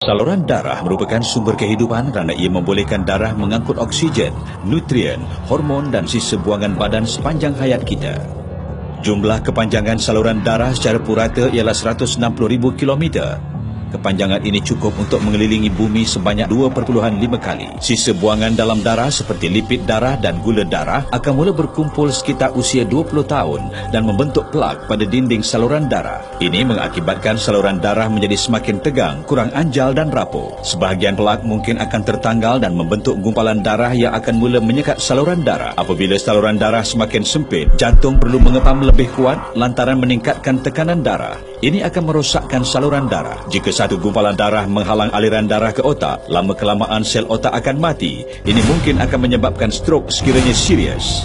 Saluran darah merupakan sumber kehidupan kerana ia membolehkan darah mengangkut oksigen, nutrien, hormon dan sisa buangan badan sepanjang hayat kita. Jumlah kepanjangan saluran darah secara purata ialah 160,000 kilometer. Kepanjangan ini cukup untuk mengelilingi bumi sebanyak 2.5 kali. Sisa buangan dalam darah seperti lipid darah dan gula darah akan mula berkumpul sekitar usia 20 tahun dan membentuk plak pada dinding saluran darah. Ini mengakibatkan saluran darah menjadi semakin tegang, kurang anjal dan rapuh. Sebahagian plak mungkin akan tertanggal dan membentuk gumpalan darah yang akan mula menyekat saluran darah. Apabila saluran darah semakin sempit, jantung perlu mengepam lebih kuat lantaran meningkatkan tekanan darah. Ini akan merosakkan saluran darah. Jika satu gumpalan darah menghalang aliran darah ke otak, lama-kelamaan sel otak akan mati. Ini mungkin akan menyebabkan strok sekiranya serius.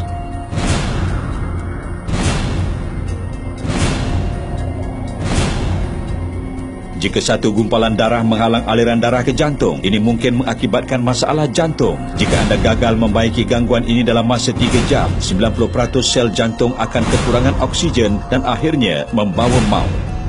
Jika satu gumpalan darah menghalang aliran darah ke jantung, ini mungkin mengakibatkan masalah jantung. Jika anda gagal membaiki gangguan ini dalam masa 3 jam, 90% sel jantung akan kekurangan oksigen dan akhirnya membawa maut.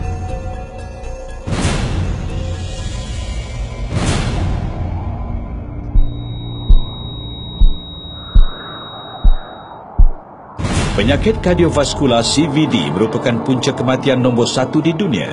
Penyakit kardiovaskular CVD merupakan punca kematian nombor 1 di dunia.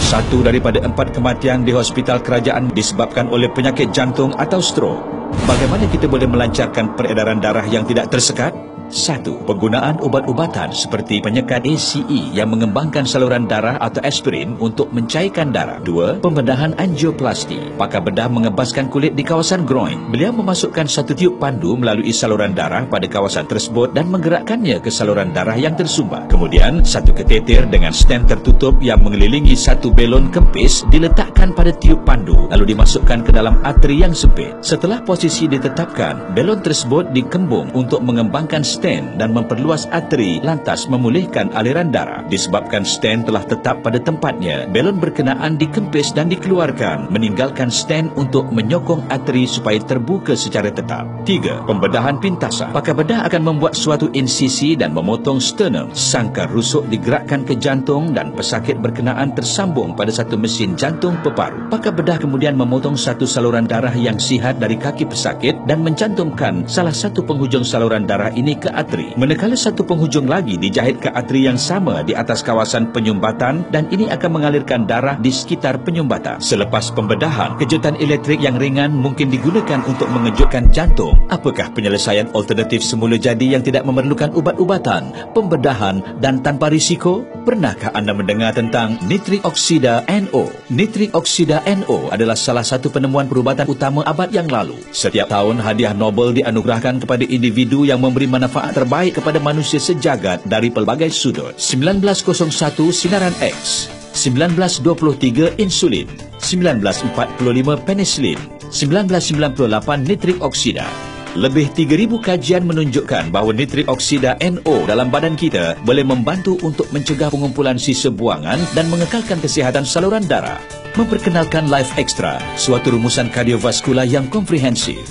1 daripada 4 kematian di hospital kerajaan disebabkan oleh penyakit jantung atau strok. Bagaimana kita boleh melancarkan peredaran darah yang tidak tersekat? 1. Penggunaan ubat-ubatan seperti penyekat ACE yang mengembangkan saluran darah atau aspirin untuk mencairkan darah. 2. Pembedahan angioplasti. Pakar bedah mengebaskan kulit di kawasan groin. Beliau memasukkan satu tiub pandu melalui saluran darah pada kawasan tersebut dan menggerakkannya ke saluran darah yang tersumbat. Kemudian, satu kateter dengan stent tertutup yang mengelilingi satu belon kempis diletakkan pada tiub pandu lalu dimasukkan ke dalam arteri yang sempit. Setelah posisi ditetapkan, belon tersebut dikembung untuk mengembangkan stent dan memperluas arteri lantas memulihkan aliran darah. Disebabkan stent telah tetap pada tempatnya, belon berkenaan dikempis dan dikeluarkan, meninggalkan stent untuk menyokong arteri supaya terbuka secara tetap. 3. Pembedahan pintasan. Pakar bedah akan membuat suatu insisi dan memotong sternum. Sangkar rusuk digerakkan ke jantung dan pesakit berkenaan tersambung pada satu mesin jantung peparu. Pakar bedah kemudian memotong satu saluran darah yang sihat dari kaki pesakit dan mencantumkan salah satu penghujung saluran darah ini ke arteri. Manakala satu penghujung lagi dijahit ke arteri yang sama di atas kawasan penyumbatan dan ini akan mengalirkan darah di sekitar penyumbatan. Selepas pembedahan, kejutan elektrik yang ringan mungkin digunakan untuk mengejutkan jantung. Apakah penyelesaian alternatif semula jadi yang tidak memerlukan ubat-ubatan, pembedahan dan tanpa risiko? Pernahkah anda mendengar tentang nitrik oksida NO? Nitrik oksida NO adalah salah satu penemuan perubatan utama abad yang lalu. Setiap tahun hadiah Nobel dianugerahkan kepada individu yang memberi manfaat terbaik kepada manusia sejagat dari pelbagai sudut. 1901 sinaran X, 1923 insulin, 1945 penicillin, 1998 nitrik oksida. Lebih 3,000 kajian menunjukkan bahawa nitrik oksida NO dalam badan kita boleh membantu untuk mencegah pengumpulan sisa buangan dan mengekalkan kesihatan saluran darah. Memperkenalkan Life Extra, suatu rumusan kardiovaskular yang komprehensif.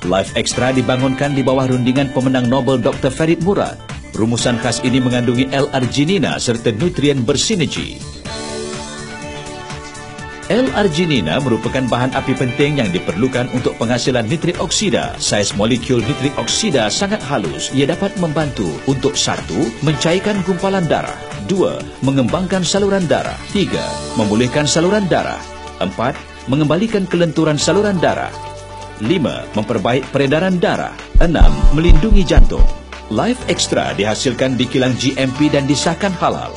Life Extra dibangunkan di bawah rundingan pemenang Nobel Dr. Farid Murad. Rumusan khas ini mengandungi L-arginina serta nutrien bersinergi. L-arginina merupakan bahan api penting yang diperlukan untuk penghasilan nitrik oksida. Saiz molekul nitrik oksida sangat halus. Ia dapat membantu untuk 1. Mencairkan gumpalan darah, 2. Mengembangkan saluran darah, 3. Memulihkan saluran darah, 4. Mengembalikan kelenturan saluran darah, 5. Memperbaik peredaran darah, 6. Melindungi jantung. Life Extra dihasilkan di kilang GMP dan disahkan halal.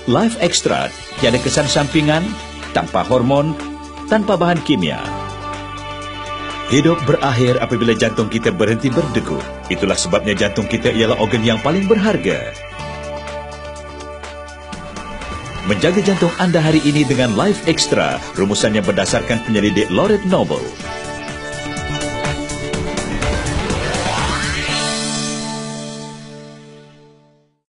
Life Extra tiada kesan sampingan, tanpa hormon, tanpa bahan kimia. Hidup berakhir apabila jantung kita berhenti berdegup. Itulah sebabnya jantung kita ialah organ yang paling berharga. Menjaga jantung anda hari ini dengan Life Extra, rumusan yang berdasarkan penyelidik laureat Nobel.